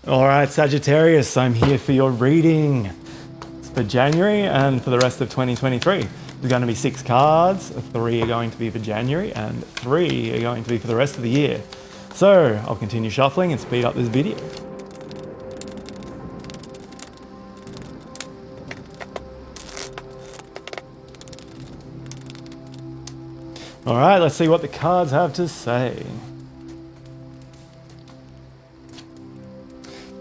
All right, Sagittarius, I'm here for your reading. It's for January and for the rest of 2023. There's going to be 6 cards. 3 are going to be for January and 3 are going to be for the rest of the year. So I'll continue shuffling and speed up this video. All right, let's see what the cards have to say.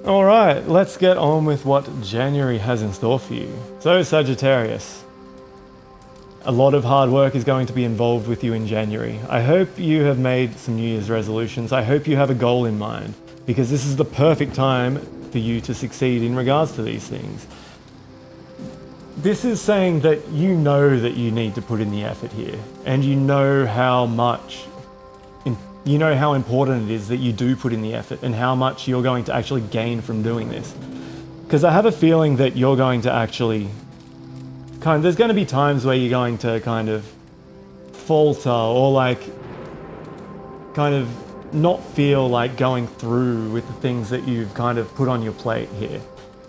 All right, let's get on with what January has in store for you. So Sagittarius, a lot of hard work is going to be involved with you in January. I hope you have made some New Year's resolutions. I hope you have a goal in mind, because this is the perfect time for you to succeed in regards to these things. This is saying that you know that you need to put in the effort here, and you know how important it is that you do put in the effort and how much you're going to actually gain from doing this. Because I have a feeling that you're going to actually there's going to be times where you're going to kind of falter or kind of not feel like going through with the things that you've kind of put on your plate here.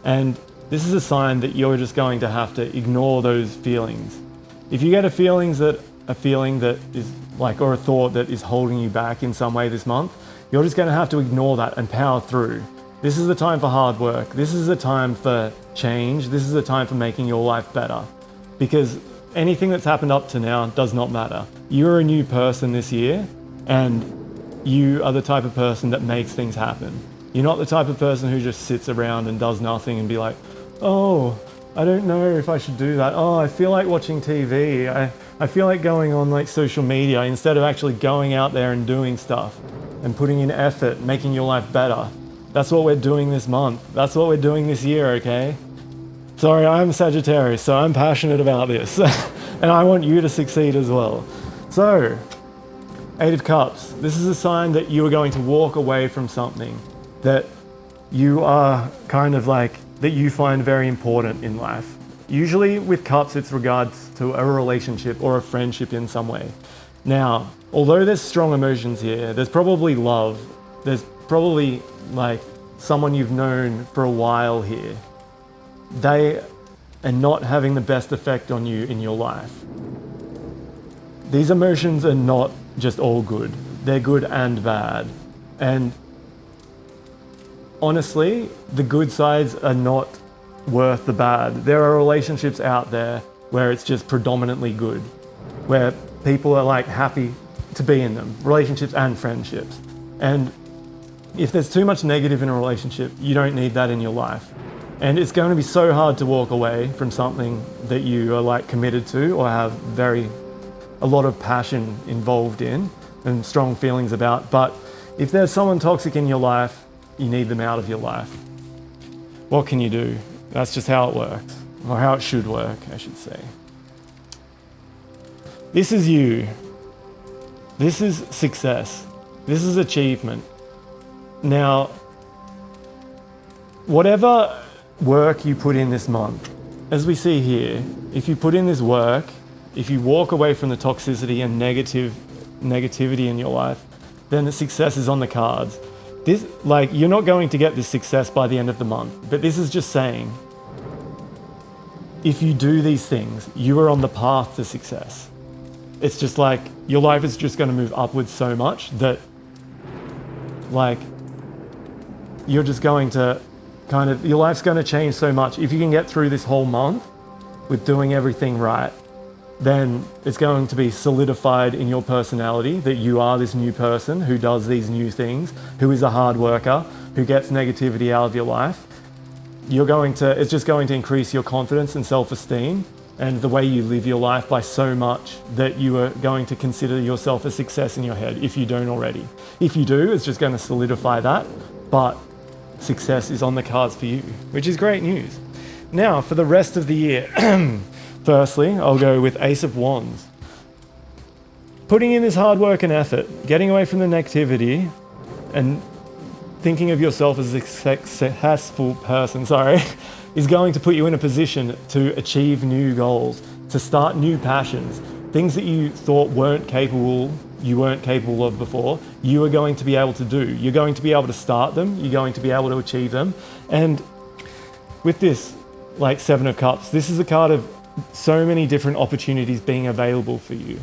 And this is a sign that you're just going to have to ignore those feelings. If you get a feeling that is or a thought that is holding you back in some way this month, you're just going to have to ignore that and power through. This is the time for hard work. This is the time for change. This is the time for making your life better, because anything that's happened up to now does not matter. You're a new person this year, and you are the type of person that makes things happen. You're not the type of person who just sits around and does nothing and be like, oh, I don't know if I should do that. Oh, I feel like watching TV. I feel like going on social media, instead of actually going out there and doing stuff and putting in effort, making your life better. That's what we're doing this month. That's what we're doing this year, okay? Sorry, I'm Sagittarius, so I'm passionate about this. And I want you to succeed as well. So, 8 of Cups. This is a sign that you are going to walk away from something that you are that you find very important in life. Usually with Cups, it's regards to a relationship or a friendship in some way. Now, although there's strong emotions here, there's probably love. There's probably someone you've known for a while here. They are not having the best effect on you in your life. These emotions are not just all good. They're good and bad. And honestly, the good sides are not worth the bad. There are relationships out there where it's just predominantly good, where people are happy to be in them, relationships and friendships. And if there's too much negative in a relationship, you don't need that in your life. And it's going to be so hard to walk away from something that you are committed to or have a lot of passion involved in and strong feelings about. But if there's someone toxic in your life, you need them out of your life. What can you do? That's just how it works, or how it should work, I should say. This is you. This is success. This is achievement. Now, whatever work you put in this month, as we see here, if you put in this work, if you walk away from the toxicity and negativity in your life, then the success is on the cards. This, you're not going to get this success by the end of the month, but this is just saying, if you do these things, you are on the path to success. It's just your life is just going to move upwards so much that you're just going to your life's going to change so much. If you can get through this whole month with doing everything right, then it's going to be solidified in your personality that you are this new person who does these new things, who is a hard worker, who gets negativity out of your life. It's just going to increase your confidence and self-esteem and the way you live your life by so much that you are going to consider yourself a success in your head if you don't already. If you do, it's just going to solidify that, but success is on the cards for you, which is great news. Now, for the rest of the year, firstly, I'll go with Ace of Wands. Putting in this hard work and effort, getting away from the negativity and thinking of yourself as a successful person, is going to put you in a position to achieve new goals, to start new passions, things that you thought weren't capable you weren't capable of before, you are going to be able to do. You're going to be able to start them, you're going to be able to achieve them. And with this, like Seven of Cups, this is a card of so many different opportunities being available for you.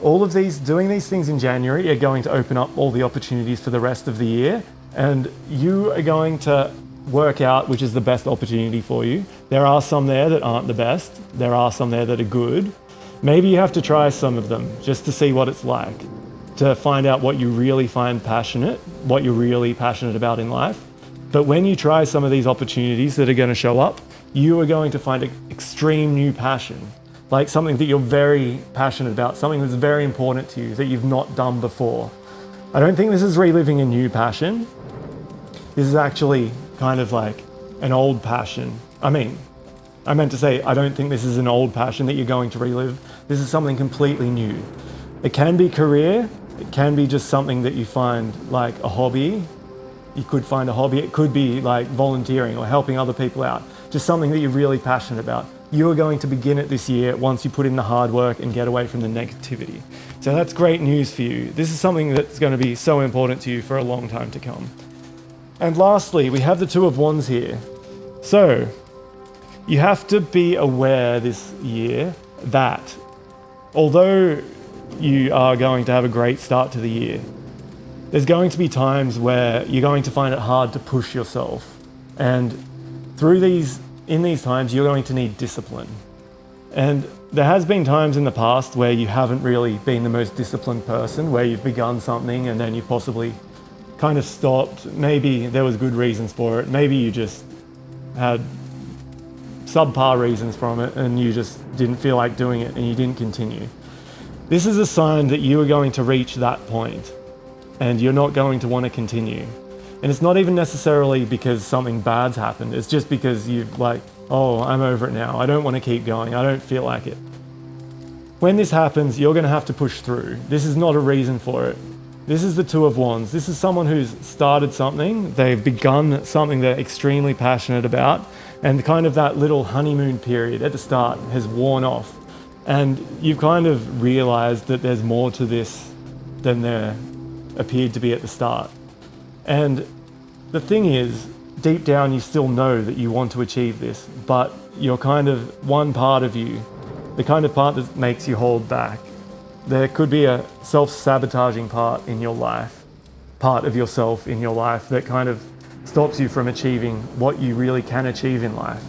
All of these, doing these things in January are going to open up all the opportunities for the rest of the year, and you are going to work out which is the best opportunity for you. There are some there that aren't the best. There are some there that are good. Maybe you have to try some of them just to see what it's like, to find out what you really find passionate, what you're really passionate about in life. But when you try some of these opportunities that are going to show up, you are going to find an extreme new passion, like something that you're very passionate about, something that's very important to you that you've not done before. I don't think this is reliving a new passion. This is actually kind of like an old passion. I meant to say, I don't think this is an old passion that you're going to relive. This is something completely new. It can be career. It can be just something that you find like a hobby. You could find a hobby. It could be like volunteering or helping other people out. Just something that you're really passionate about. You are going to begin it this year once you put in the hard work and get away from the negativity. So that's great news for you. This is something that's going to be so important to you for a long time to come. And lastly, we have the Two of Wands here. So you have to be aware this year that although you are going to have a great start to the year, there's going to be times where you're going to find it hard to push yourself. And in these times, you're going to need discipline. And there has been times in the past where you haven't really been the most disciplined person, where you've begun something and then you possibly kind of stopped. Maybe there was good reasons for it. Maybe you just had subpar reasons from it and you just didn't feel like doing it and you didn't continue. This is a sign that you are going to reach that point and you're not going to want to continue. And it's not even necessarily because something bad's happened. It's just because you've like, oh, I'm over it now. I don't want to keep going. I don't feel like it. When this happens, you're going to have to push through. This is not a reason for it. This is the Two of Wands. This is someone who's started something. They've begun something they're extremely passionate about. And kind of that little honeymoon period at the start has worn off. And you've kind of realized that there's more to this than there appeared to be at the start. And the thing is, deep down, you still know that you want to achieve this, but you're kind of one part of you, the kind of part that makes you hold back. There could be a self-sabotaging part in your life, part of yourself in your life that kind of stops you from achieving what you really can achieve in life.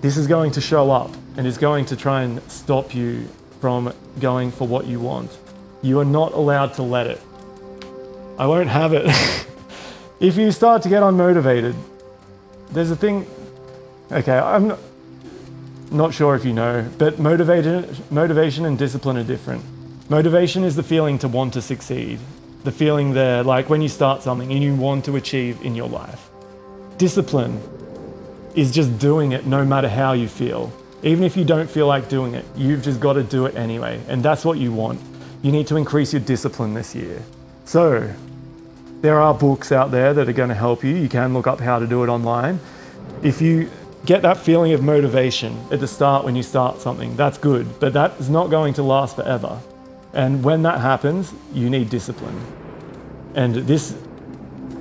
This is going to show up and is going to try and stop you from going for what you want. You are not allowed to let it. I won't have it. If you start to get unmotivated, there's a thing, okay, I'm not sure if you know, but motivation and discipline are different. Motivation is the feeling to want to succeed, the feeling there, like when you start something and you want to achieve in your life. Discipline is just doing it no matter how you feel. Even if you don't feel like doing it, you've just got to do it anyway, and that's what you want. You need to increase your discipline this year. So, there are books out there that are going to help you. You can look up how to do it online. If you get that feeling of motivation at the start when you start something, that's good, but that is not going to last forever. And when that happens, you need discipline. And this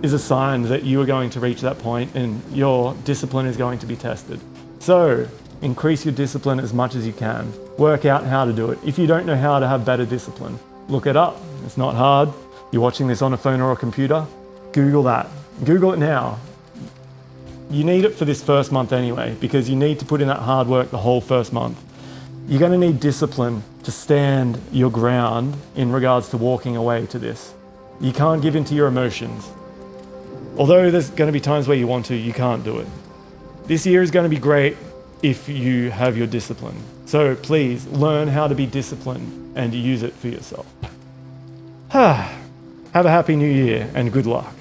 is a sign that you are going to reach that point and your discipline is going to be tested. So, increase your discipline as much as you can. Work out how to do it. If you don't know how to have better discipline, look it up. It's not hard. You're watching this on a phone or a computer, Google that. Google it now. You need it for this first month anyway, because you need to put in that hard work the whole first month. You're going to need discipline to stand your ground in regards to walking away to this. You can't give in to your emotions. Although there's going to be times where you want to, you can't do it. This year is going to be great if you have your discipline. So please learn how to be disciplined and use it for yourself. Have a happy new year and good luck.